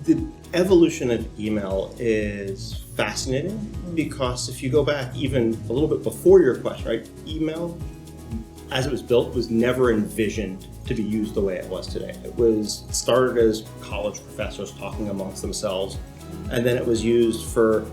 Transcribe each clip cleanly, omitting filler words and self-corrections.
The evolution of email is fascinating because if you go back even a little bit before your question, right? Email, as it was built, was never envisioned to be used the way it was today. It started as college professors talking amongst themselves, and then it was used for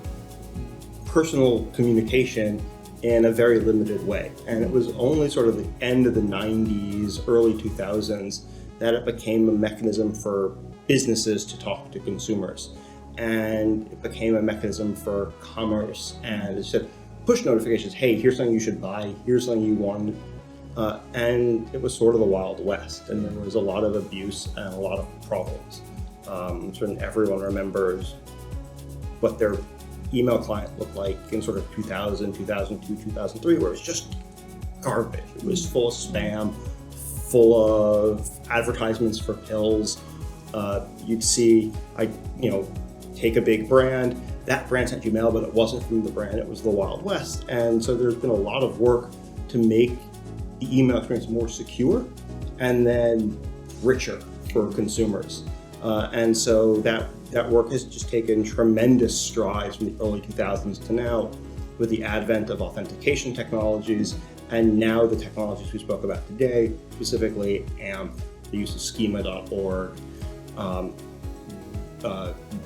personal communication in a very limited way. And it was only sort of the end of the 90s, early 2000s, that it became a mechanism for businesses to talk to consumers. And it became a mechanism for commerce. And it said, push notifications, hey, here's something you should buy, here's something you want. And it was sort of the Wild West. And there was a lot of abuse and a lot of problems. Certainly everyone remembers what their email client looked like in sort of 2000, 2002, 2003, where it was just garbage. It was full of spam, full of advertisements for pills. You'd see, take a big brand, that brand sent you mail, but it wasn't from the brand, it was the Wild West. And so there's been a lot of work to make the email experience more secure and then richer for consumers. And so that work has just taken tremendous strides from the early 2000s to now with the advent of authentication technologies, and now the technologies we spoke about today, specifically AMP, the use of schema.org,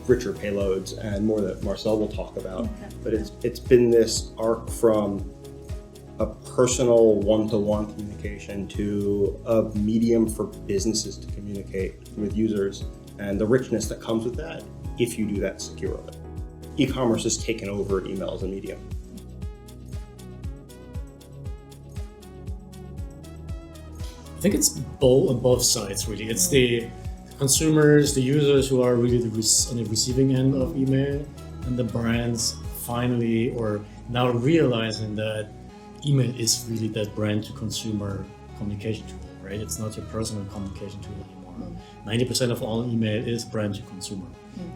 richer payloads, and more that Marcel will talk about. Okay. But it's been this arc from a personal one-to-one communication to a medium for businesses to communicate with users, and the richness that comes with that if you do that securely. E-commerce has taken over email as a medium. I think it's on both sides, really. It's the consumers, the users who are really on the receiving end of email, and the brands finally or now realizing that email is really that brand to consumer communication tool, right? It's not your personal communication tool anymore. 90% of all email is brand to consumer,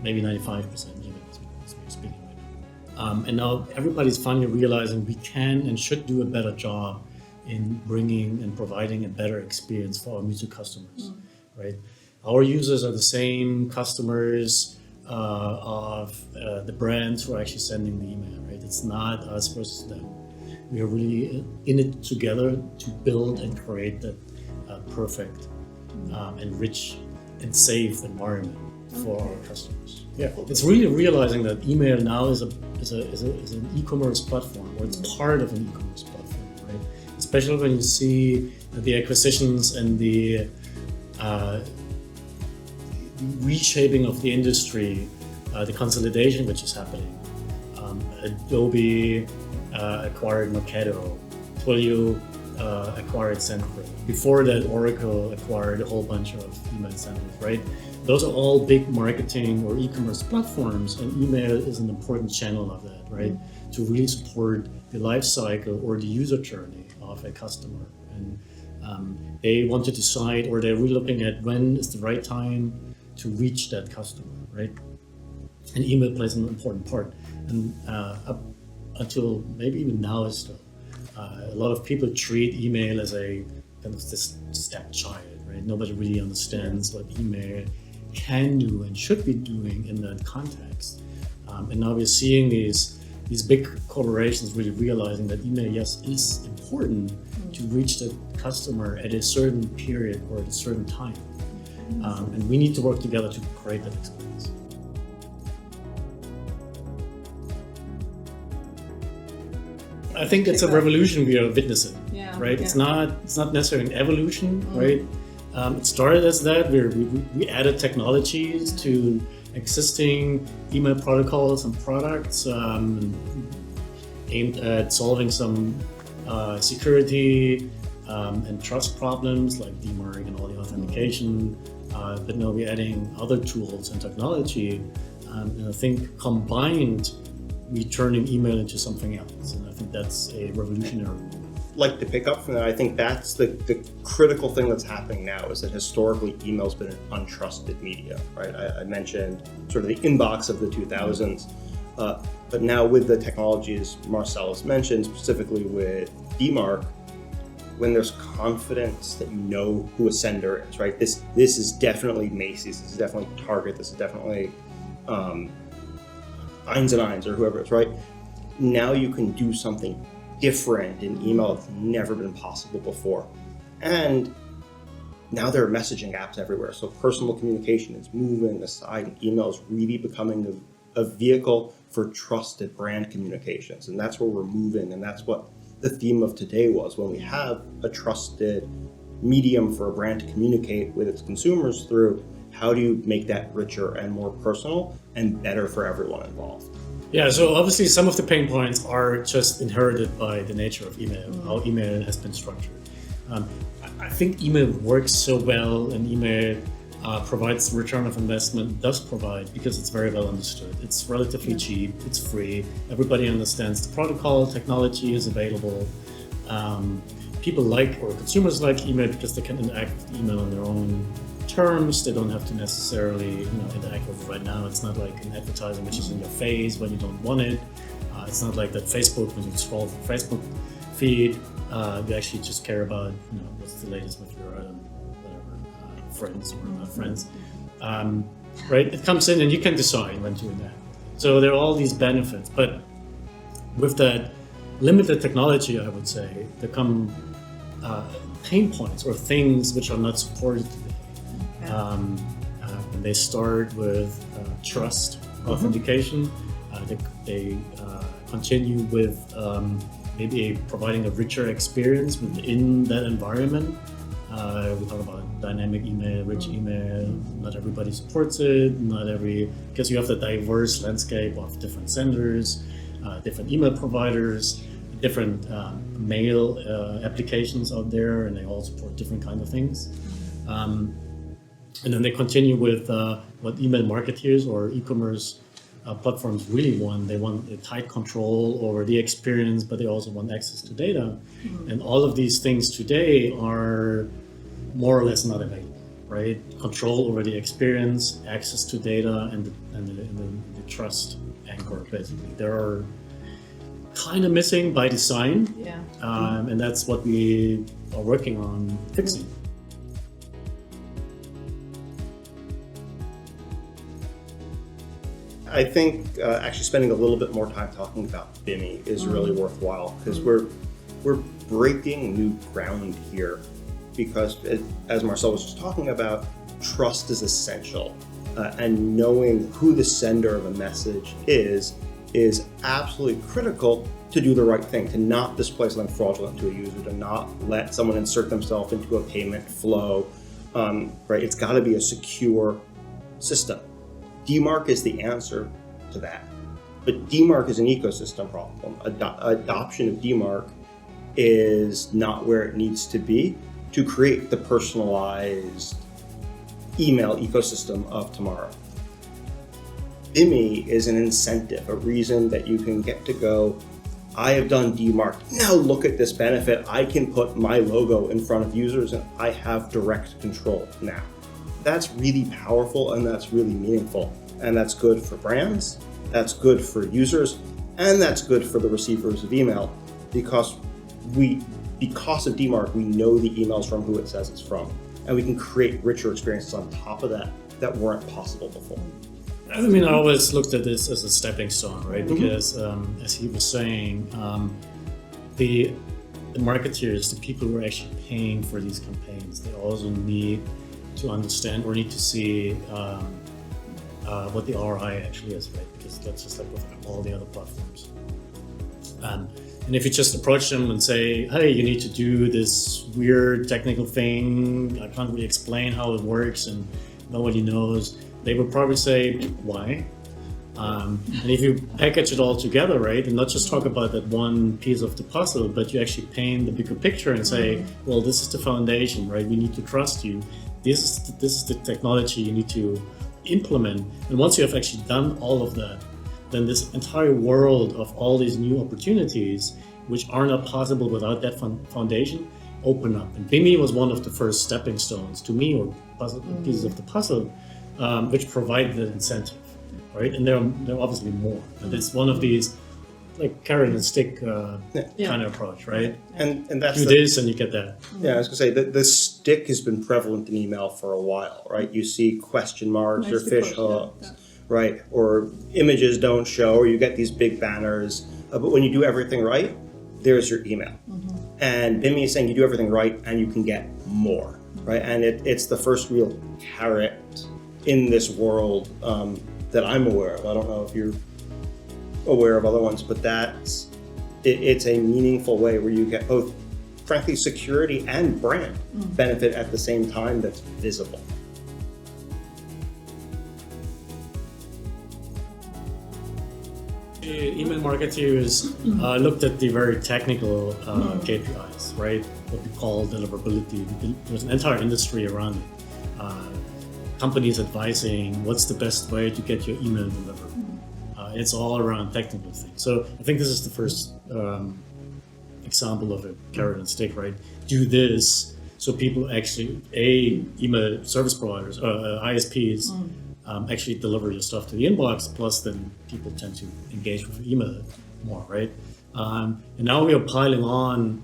maybe 95% even as we're speaking right now. And now everybody's finally realizing we can and should do a better job in bringing and providing a better experience for our music customers, right? Our users are the same customers of the brands who are actually sending the email, right? It's not us versus them. We are really in it together to build and create that perfect and rich and safe environment for our customers. Yeah, it's really realizing that email now is an e-commerce platform, or it's part of an e-commerce platform, right? Especially when you see the acquisitions and the reshaping of the industry, the consolidation which is happening. Adobe acquired Marketo, Twilio acquired Sendgrid. Before that, Oracle acquired a whole bunch of email centers, right? Those are all big marketing or e-commerce platforms, and email is an important channel of that, right? To really support the life cycle or the user journey of a customer. And they want to decide, or they're really looking at when is the right time to reach that customer, right? And email plays an important part. And up until maybe even now is still, a lot of people treat email as a kind of this stepchild, right? Nobody really understands what email can do and should be doing in that context. And now we're seeing these big corporations really realizing that email, yes, is important to reach the customer at a certain period or at a certain time. And we need to work together to create that experience. I think it's a revolution we are witnessing, right? Yeah. It's not necessarily an evolution, right? It started as that. We added technologies to existing email protocols and products aimed at solving some security and trust problems like DMARC and all the authentication. But now we're adding other tools and technology, and I think combined, we're turning email into something else, and I think that's a revolutionary move. Like to pick up from that, I think that's the critical thing that's happening now is that historically email's been an untrusted media, right? I mentioned sort of the inbox of the 2000s, but now with the technologies Marcel has mentioned, specifically with DMARC, when there's confidence that you know who a sender is, right? This is definitely Macy's, this is definitely Target, this is definitely Eins and Eins or whoever it is, right? Now you can do something different in email that's never been possible before. And now there are messaging apps everywhere, so personal communication is moving aside, and email is really becoming a vehicle for trusted brand communications. And that's where we're moving, and that's what the theme of today was. When we have a trusted medium for a brand to communicate with its consumers through, how do you make that richer and more personal and better for everyone involved? Yeah, so obviously some of the pain points are just inherited by the nature of email, how email has been structured. I think email works so well, and email provides return of investment, does provide, because it's very well understood. It's relatively cheap, it's free, everybody understands the protocol, technology is available. People like, or consumers like email because they can interact with email on their own terms. They don't have to necessarily interact with it right now. It's not like an advertising which is in your face when you don't want it. It's not like that Facebook, when you scroll through Facebook feed, you actually just care about what's the latest with your friends or not friends, right? It comes in and you can decide when to interact. So there are all these benefits, but with that limited technology, I would say, there come pain points or things which are not supported today. And they start with trust, authentication. They continue with maybe providing a richer experience within that environment. We talk about dynamic email, rich email. Not everybody supports it. Because you have the diverse landscape of different senders, different email providers, different mail applications out there, and they all support different kinds of things. And then they continue with what email marketeers or e-commerce platforms really want. They want a tight control over the experience, but they also want access to data. And all of these things today are more or less not available, right? Control over the experience, access to data, and the trust anchor, basically. They're kind of missing by design, and that's what we are working on fixing. I think actually spending a little bit more time talking about BIMI is really worthwhile, because we're breaking new ground here, because as Marcel was just talking about, trust is essential, and knowing who the sender of a message is absolutely critical to do the right thing, to not display something fraudulent to a user, to not let someone insert themselves into a payment flow, right? It's got to be a secure system. DMARC is the answer to that. But DMARC is an ecosystem problem. Adoption of DMARC is not where it needs to be to create the personalized email ecosystem of tomorrow. BIMI is an incentive, a reason that you can get to go, I have done DMARC, now look at this benefit, I can put my logo in front of users and I have direct control now. That's really powerful, and that's really meaningful, and that's good for brands, that's good for users, and that's good for the receivers of email, because of DMARC, we know the email's from who it says it's from, and we can create richer experiences on top of that weren't possible before. I mean, I always looked at this as a stepping stone, right? Because as he was saying, the marketeers, the people who are actually paying for these campaigns, they also need to understand or need to see what the ROI actually is, right? Because that's just like with all the other platforms. And if you just approach them and say, hey, you need to do this weird technical thing, I can't really explain how it works and nobody knows, they would probably say, why? And if you package it all together, right, and not just talk about that one piece of the puzzle, but you actually paint the bigger picture and say, well, this is the foundation, right? We need to trust you. This is the technology you need to implement. And once you have actually done all of that, then this entire world of all these new opportunities, which are not possible without that foundation, open up. And BIMI was one of the first stepping stones to me, or pieces of the puzzle, which provide the incentive, right? And there are obviously more. But it's one of these like carrot and stick Yeah. kind of approach, right? And that's Do this and you get that. Yeah, I was gonna say that the stick has been prevalent in email for a while, right? You see question marks or Nicely fish pushed, hooks, yeah. right? Or images don't show, or you get these big banners. But when you do everything right, there's your email. And Bimmy is saying you do everything right and you can get more, right? And it's the first real carrot in this world that I'm aware of. I don't know if you're aware of other ones, but it's a meaningful way where you get both, frankly, security and brand benefit at the same time that's visible. Email marketers looked at the very technical KPIs, right? What we call deliverability. There's an entire industry around it. Companies advising what's the best way to get your email delivered. It's all around technical things. So I think this is the first example of a carrot and stick, right? Do this so people actually, email service providers, ISPs, actually deliver your stuff to the inbox, plus then people tend to engage with email more, right? And now we are piling on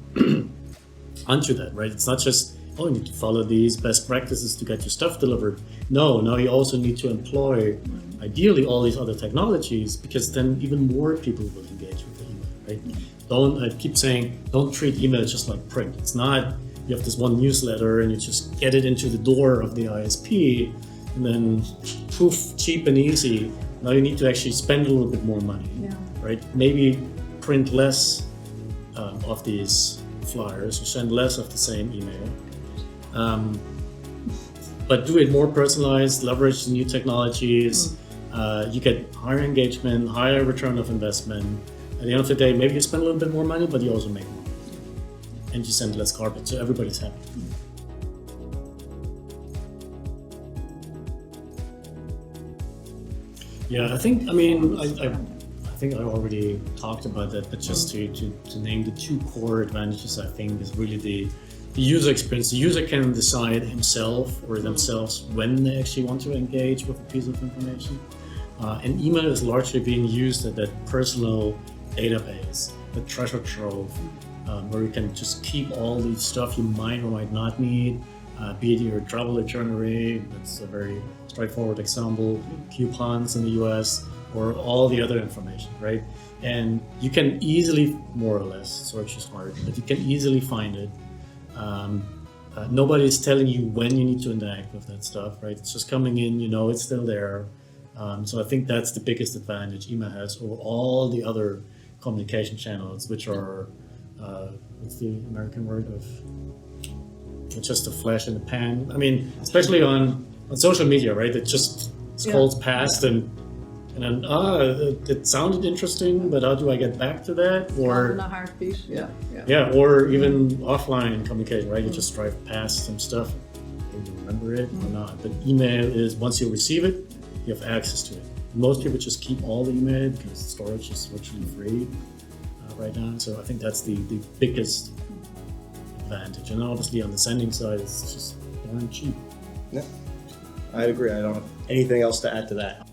onto that, right? It's not just, oh, you need to follow these best practices to get your stuff delivered. No, now you also need to employ, ideally, all these other technologies, because then even more people will engage with the email, right? I keep saying, don't treat email just like print. It's not, you have this one newsletter and you just get it into the door of the ISP, and then poof, cheap and easy. Now you need to actually spend a little bit more money, right? Maybe print less of these flyers, or send less of the same email. But do it more personalized, leverage the new technologies. You get higher engagement, higher return of investment. At the end of the day, maybe you spend a little bit more money, but you also make more. And you send less garbage, so everybody's happy. Yeah, I think I already talked about that, but just to name the two core advantages, I think is really the user experience. The user can decide himself or themselves when they actually want to engage with a piece of information. And email is largely being used as that personal database, the treasure trove, where you can just keep all the stuff you might or might not need, be it your travel itinerary, that's a very straightforward example, coupons in the US, or all the other information, right? And you can easily, more or less, search is hard, but you can easily find it. Nobody's telling you when you need to interact with that stuff, right? It's just coming in, you know it's still there. So I think that's the biggest advantage email has over all the other communication channels, which are, what's the American word of, it's just a flash in the pan. I mean, especially on social media, right? It just scrolls past and then, it sounded interesting, but how do I get back to that? Or in a heartbeat, or even offline communication, right? You just drive past some stuff, and you remember it or not. But email is, once you receive it, you have access to it. Most people just keep all the email because storage is virtually free right now. So I think that's the biggest advantage. And obviously on the sending side, it's just darn cheap. Yeah, I agree. I don't have anything else to add to that.